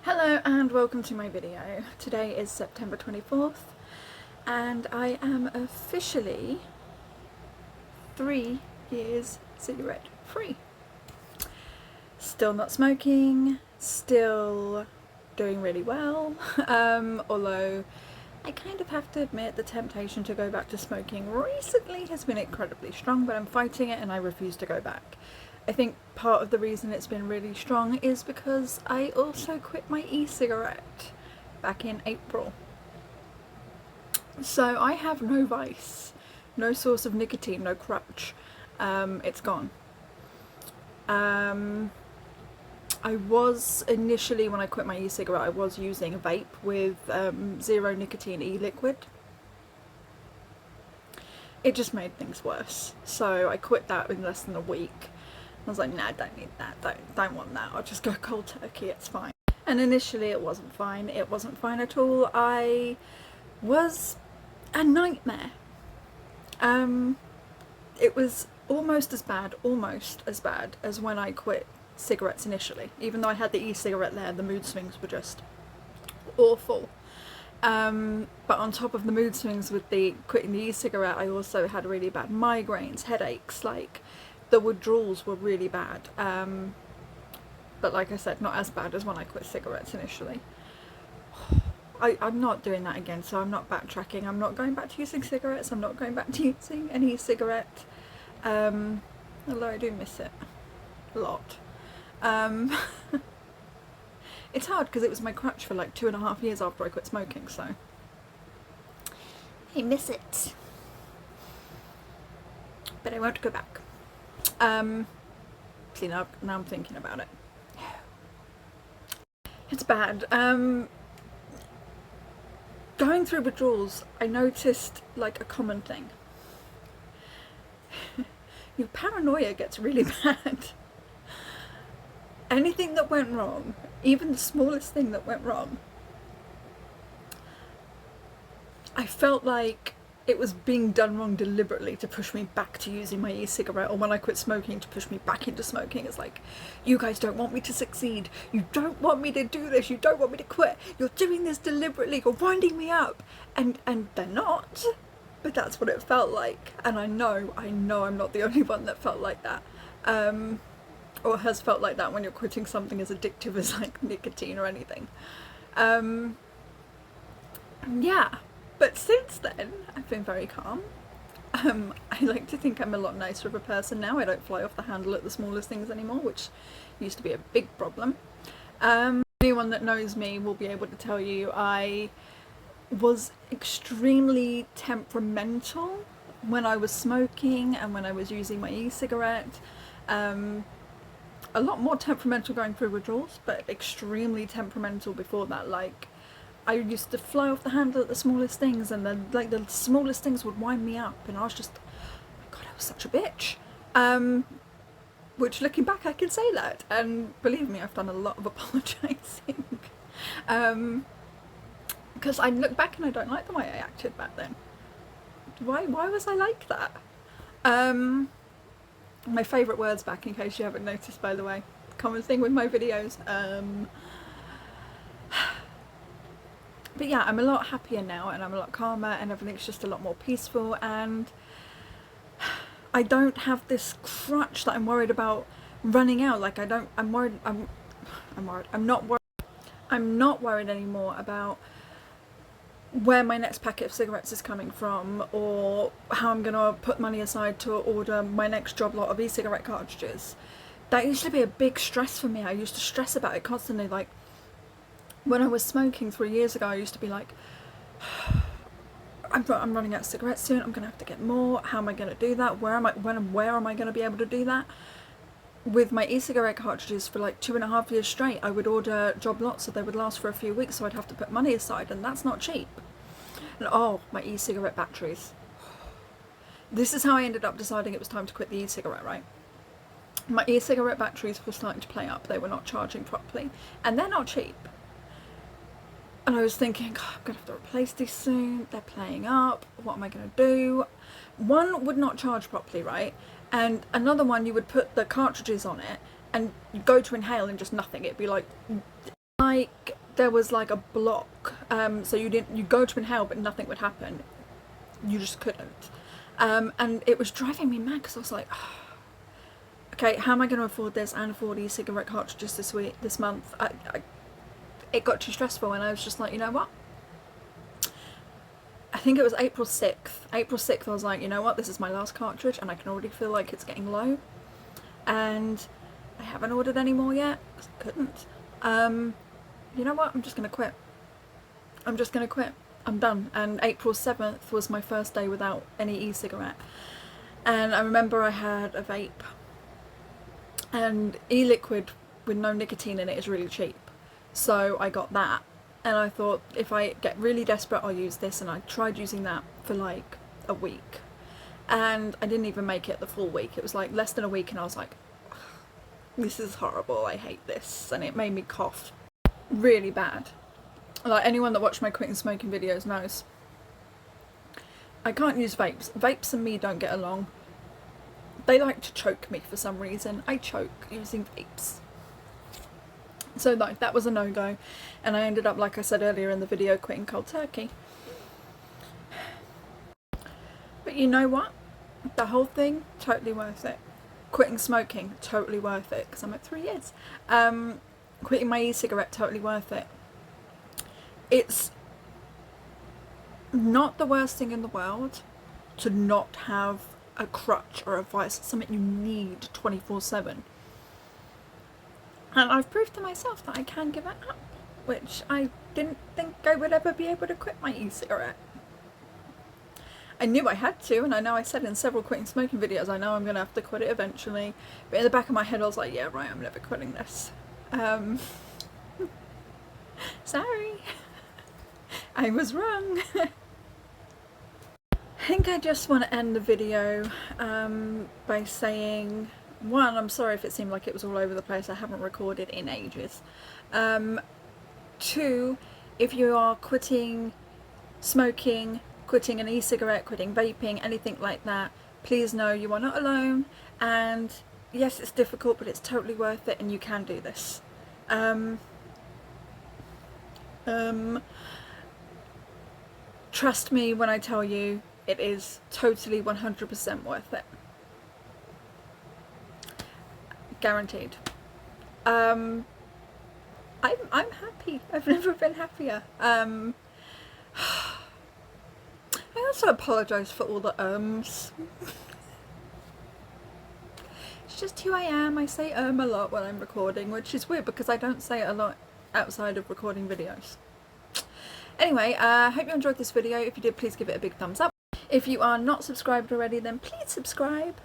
Hello and welcome to my video. Today is September 24th and I am officially 3 years cigarette free. Still not smoking, still doing really well, although I kind of have to admit the temptation to go back to smoking recently has been incredibly strong, but I'm fighting it and I refuse to go back. I think part of the reason it's been really strong is because I also quit my e-cigarette back in April. So I have no vice, no source of nicotine, no crutch. It's gone. I was initially, when I quit my e-cigarette, I was using a vape with zero nicotine e-liquid. It just made things worse. So I quit that in less than a week. I was like, nah, I don't need that, don't want that, I'll just go cold turkey, it's fine. And initially it wasn't fine at all. I was a nightmare. It was almost as bad as when I quit cigarettes initially. Even though I had the e-cigarette there, the mood swings were just awful. But on top of the mood swings with the quitting the e-cigarette, I also had really bad migraines, headaches, like the withdrawals were really bad, but like I said, not as bad as when I quit cigarettes initially. I'm not doing that again, so I'm not backtracking. I'm not going back to using cigarettes. I'm not going back to using any e-cigarette, although I do miss it a lot. It's hard because it was my crutch for like 2.5 years after I quit smoking, so I miss it, but I won't go back. See, now I'm thinking about it. It's bad. Going through withdrawals, I noticed like a common thing. Your paranoia gets really bad. Anything that went wrong, even the smallest thing that went wrong, I felt like it was being done wrong deliberately to push me back to using my e-cigarette, or when I quit smoking to push me back into smoking. It's like, you guys don't want me to succeed, you don't want me to do this, you don't want me to quit, you're doing this deliberately, you're winding me up. And they're not, but that's what it felt like. And I know I'm not the only one that felt like that, or has felt like that when you're quitting something as addictive as like nicotine or anything. Yeah. But since then, I've been very calm. I like to think I'm a lot nicer of a person now. I don't fly off the handle at the smallest things anymore, which used to be a big problem. Anyone that knows me will be able to tell you I was extremely temperamental when I was smoking and when I was using my e-cigarette. A lot more temperamental going through withdrawals, but extremely temperamental before that. Like, I used to fly off the handle at the smallest things, and then like the smallest things would wind me up, and I was just, oh my god, I was such a bitch. Which, looking back, I can say that, and believe me, I've done a lot of apologising. Because I look back and I don't like the way I acted back then. Why was I like that? My favourite words back, in case you haven't noticed, by the way, common thing with my videos. But yeah, I'm a lot happier now, and I'm a lot calmer, and everything's just a lot more peaceful, and I don't have this crutch that I'm worried about running out. Like, I'm not worried anymore about where my next packet of cigarettes is coming from, or how I'm gonna put money aside to order my next job lot of e-cigarette cartridges. That used to be a big stress for me. I used to stress about it constantly. Like, when I was smoking 3 years ago, I used to be like, I'm running out of cigarettes soon, I'm gonna have to get more, how am I gonna do that, where am I gonna be able to do that? With my e-cigarette cartridges for like 2.5 years straight, I would order job lots so they would last for a few weeks, so I'd have to put money aside, and that's not cheap. And oh, my e-cigarette batteries. This is how I ended up deciding it was time to quit the e-cigarette, right? My e-cigarette batteries were starting to play up, they were not charging properly, and they're not cheap. And I was thinking, oh, I'm going to have to replace these soon, they're playing up, what am I going to do? One would not charge properly, right? And another one, you would put the cartridges on it and you go to inhale and just nothing. It'd be like there was like a block, so you go to inhale but nothing would happen. You just couldn't. And it was driving me mad because I was like, oh, okay, how am I going to afford this and afford e-cigarette cartridges this month? It got too stressful, and I was just like, you know what? I think it was April 6th. April 6th, I was like, you know what? This is my last cartridge, and I can already feel like it's getting low. And I haven't ordered any more yet. I couldn't. You know what? I'm just going to quit. I'm just going to quit. I'm done. And April 7th was my first day without any e-cigarette. And I remember I had a vape. And e-liquid with no nicotine in it is really cheap. So I got that. And I thought, if I get really desperate, I'll use this. And I tried using that for like a week. And I didn't even make it the full week. It was like less than a week, and I was like, this is horrible, I hate this. And it made me cough really bad. Like, anyone that watched my quitting smoking videos knows. I can't use vapes. Vapes and me don't get along. They like to choke me for some reason. I choke using vapes. So like, that was a no-go, and I ended up, like I said earlier in the video, quitting cold turkey. But you know what? The whole thing, totally worth it. Quitting smoking, totally worth it, because I'm at 3 years. Quitting my e-cigarette, totally worth it. It's not the worst thing in the world to not have a crutch or a vice, something you need 24/7. And I've proved to myself that I can give it up, which I didn't think I would ever be able to quit my e-cigarette. I knew I had to, and I know I said in several quitting smoking videos, I know I'm going to have to quit it eventually. But in the back of my head I was like, yeah, right, I'm never quitting this. Sorry. I was wrong. I think I just want to end the video by saying, one, I'm sorry if it seemed like it was all over the place. I haven't recorded in ages. Two, if you are quitting smoking, quitting an e-cigarette, quitting vaping, anything like that, please know you are not alone, and yes, it's difficult, but it's totally worth it, and you can do this. Trust me when I tell you, it is totally 100% worth it. Guaranteed. I'm happy. I've never been happier. I also apologise for all the ums. It's just who I am. I say a lot when I'm recording, which is weird because I don't say it a lot outside of recording videos. Anyway, I hope you enjoyed this video. If you did, please give it a big thumbs up. If you are not subscribed already, then please subscribe.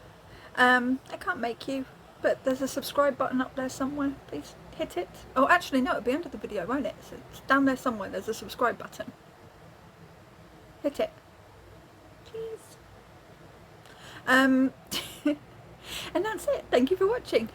I can't make you, but there's a subscribe button up there somewhere. Please hit it. Oh, actually, no, it'll be under the video, won't it? So it's down there somewhere. There's a subscribe button. Hit it. Please. And that's it. Thank you for watching.